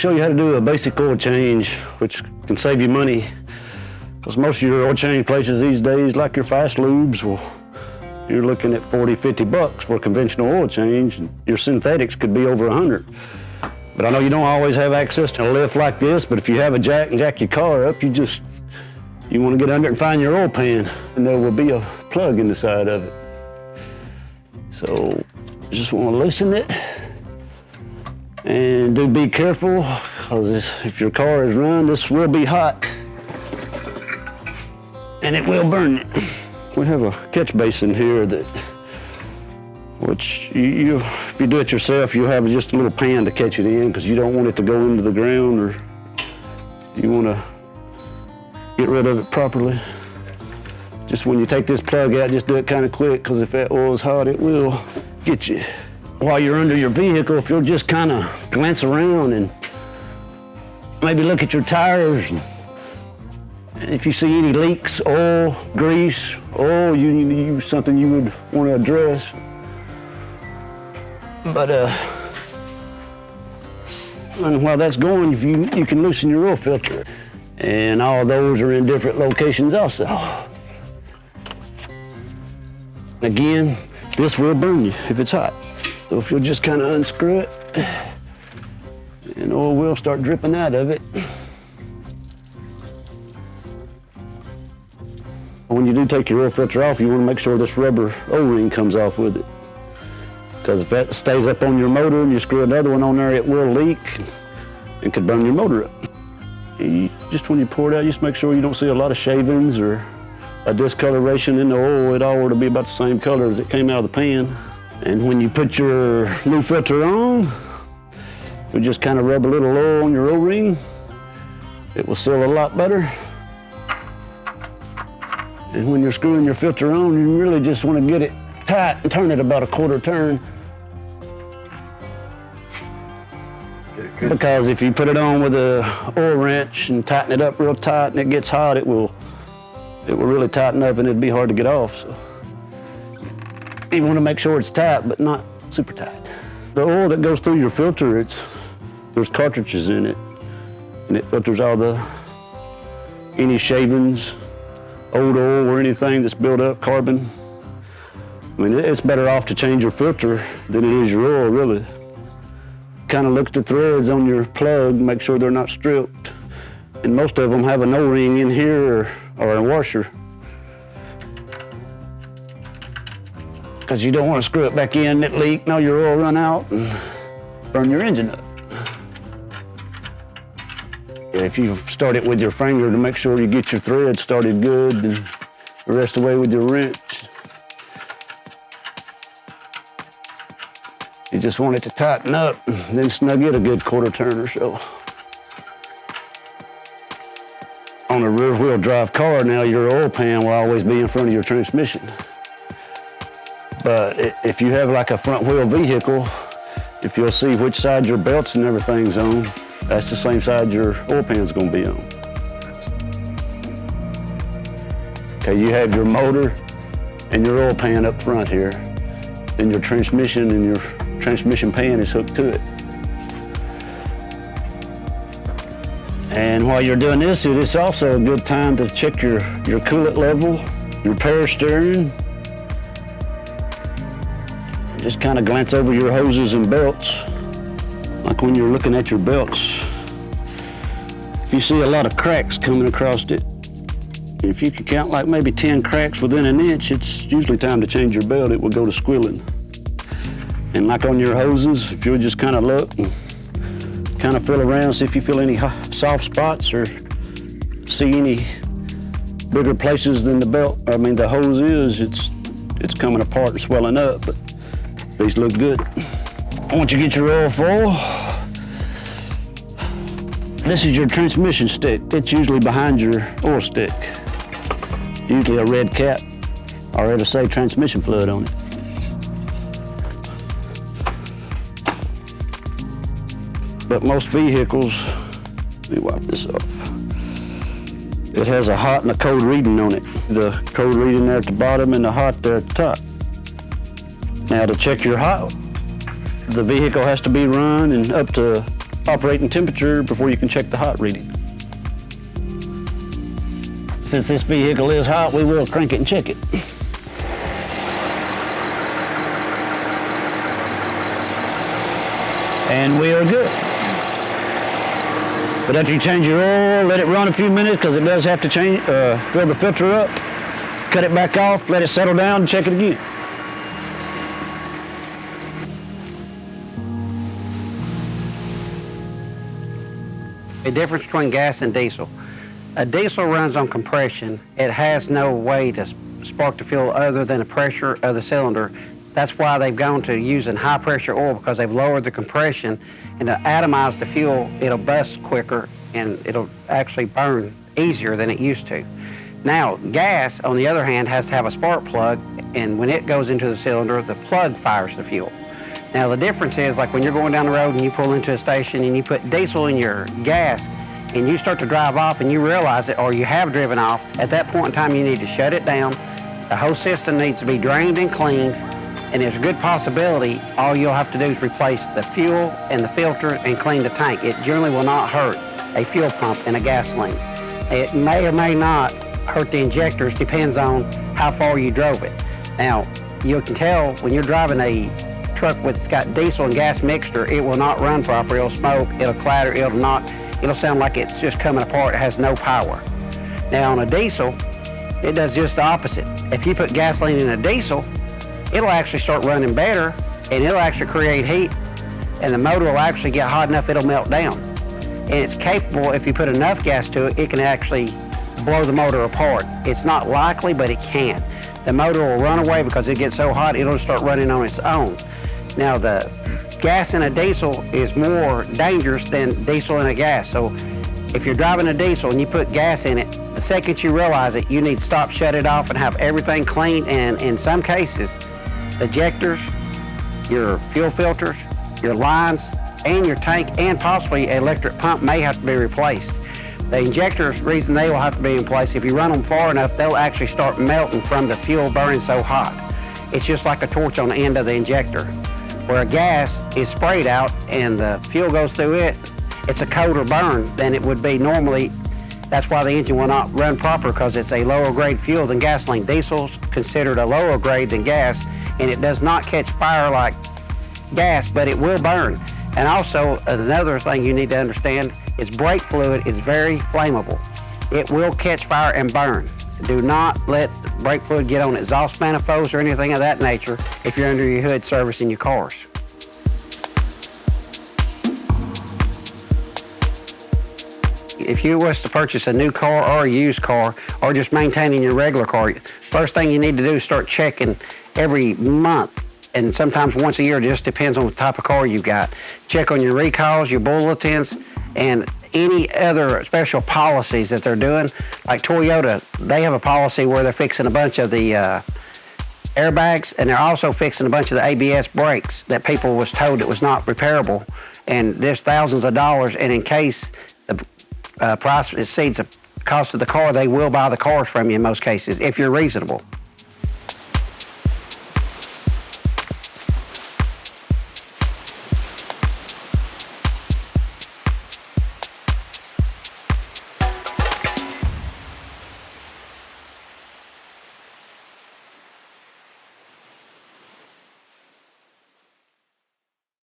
show you how to do a basic oil change, which can save you money. Because most of your oil change places these days, like your fast lubes, well, you're looking at 40, 50 bucks for a conventional oil change, and your synthetics could be over 100. But I know you don't always have access to a lift like this, but if you have a jack and jack your car up, you want to get under it and find your oil pan, and there will be a plug in the side of it. So you just want to loosen it, and do be careful, because if your car is run, this will be hot, and it will burn you. We have a catch basin here which if you do it yourself, you have just a little pan to catch it in, because you don't want it to go into the ground, or you want to get rid of it properly. Just when you take this plug out, just do it kind of quick, because if that oil is hot, it will get you. While you're under your vehicle, if you'll just kind of glance around and maybe look at your tires, and if you see any leaks, oil, grease, something you would want to address. But and while that's going, you can loosen your oil filter, and all those are in different locations also. Again, this will burn you if it's hot. So if you'll just kind of unscrew it, and oil will start dripping out of it. When you do take your oil filter off, you want to make sure this rubber O-ring comes off with it. Because if that stays up on your motor and you screw another one on there, it will leak and could burn your motor up. Just when you pour it out, just make sure you don't see a lot of shavings or a discoloration in the oil. It all ought to be about the same color as it came out of the pan. And when you put your new filter on, you just kind of rub a little oil on your O-ring. It will seal a lot better. And when you're screwing your filter on, you really just want to get it tight and turn it about a quarter turn. Because if you put it on with a oil wrench and tighten it up real tight and it gets hot, it will really tighten up and it'd be hard to get off. So you want to make sure it's tight, but not super tight. The oil that goes through your filter, there's cartridges in it, and it filters all any shavings, old oil or anything that's built up, carbon. I mean, it's better off to change your filter than it is your oil, really. Kind of look at the threads on your plug, make sure they're not stripped. And most of them have an O-ring in here or a washer. Because you don't want to screw it back in, it leak, and all your oil run out and burn your engine up. If you start it with your finger to make sure you get your thread started good, and the rest away with your wrench. You just want it to tighten up, and then snug it a good quarter turn or so. On a rear-wheel drive car now, your oil pan will always be in front of your transmission. But if you have like a front-wheel vehicle, if you'll see which side your belts and everything's on, that's the same side your oil pan's gonna be on. Okay, you have your motor and your oil pan up front here. Then your transmission and your transmission pan is hooked to it. And while you're doing this, it is also a good time to check your coolant level, your power steering. Just kind of glance over your hoses and belts. Like when you're looking at your belts, if you see a lot of cracks coming across it, if you can count like maybe 10 cracks within an inch, it's usually time to change your belt. It will go to squilling. And like on your hoses, if you'll just kind of look and kind of feel around, see if you feel any soft spots or see any bigger places than the hose is, it's coming apart and swelling up, but these look good. Once you get your oil full, this is your transmission stick. It's usually behind your oil stick. Usually a red cap, or it'll say transmission fluid on it. But most vehicles, let me wipe this off. It has a hot and a cold reading on it. The cold reading there at the bottom and the hot there at the top. Now to check your hot, the vehicle has to be run and up to operating temperature before you can check the hot reading. Since this vehicle is hot, we will crank it and check it. And we are good. But after you change your oil, let it run a few minutes because it does have to change, fill the filter up. Cut it back off, let it settle down, and check it again. The difference between gas and diesel. A diesel runs on compression. It has no way to spark the fuel other than the pressure of the cylinder. That's why they've gone to using high pressure oil, because they've lowered the compression, and to atomize the fuel, it'll bust quicker and it'll actually burn easier than it used to. Now, gas, on the other hand, has to have a spark plug, and when it goes into the cylinder, the plug fires the fuel. Now, the difference is, like when you're going down the road and you pull into a station and you put diesel in your gas and you start to drive off and you realize it, or you have driven off, at that point in time you need to shut it down. The whole system needs to be drained and cleaned, and there's a good possibility all you'll have to do is replace the fuel and the filter and clean the tank. It generally will not hurt a fuel pump in a gasoline. It may or may not hurt the injectors, depends on how far you drove it. Now, you can tell when you're driving a truck that's got diesel and gas mixture, it will not run proper. It'll smoke, it'll clatter, it'll sound like it's just coming apart. It has no power. Now on a diesel, it does just the opposite. If you put gasoline in a diesel, it'll actually start running better, and it'll actually create heat, and the motor will actually get hot enough it'll melt down. And it's capable, if you put enough gas to it, it can actually blow the motor apart. It's not likely, but it can. The motor will run away because it gets so hot, it'll start running on its own. Now, the gas in a diesel is more dangerous than diesel in a gas. So if you're driving a diesel and you put gas in it, the second you realize it, you need to stop, shut it off, and have everything clean. And in some cases, the ejectors, your fuel filters, your lines, and your tank, and possibly an electric pump may have to be replaced. The injectors, reason they will have to be in place, if you run them far enough, they'll actually start melting from the fuel burning so hot. It's just like a torch on the end of the injector. Where a gas is sprayed out and the fuel goes through it, it's a colder burn than it would be normally. That's why the engine will not run proper, because it's a lower grade fuel than gasoline. Diesel's considered a lower grade than gas, and it does not catch fire like gas, but it will burn. And also, another thing you need to understand is brake fluid is very flammable. It will catch fire and burn. Do not let brake fluid get on exhaust manifolds or anything of that nature if you're under your hood servicing your cars. If you was to purchase a new car or a used car, or just maintaining your regular car, first thing you need to do is start checking every month, and sometimes once a year. It just depends on the type of car you've got. Check on your recalls, your bulletins, and any other special policies that they're doing. Like Toyota, they have a policy where they're fixing a bunch of the airbags, and they're also fixing a bunch of the ABS brakes that people was told it was not repairable. And there's thousands of dollars, and in case the price exceeds the cost of the car, they will buy the cars from you in most cases, if you're reasonable.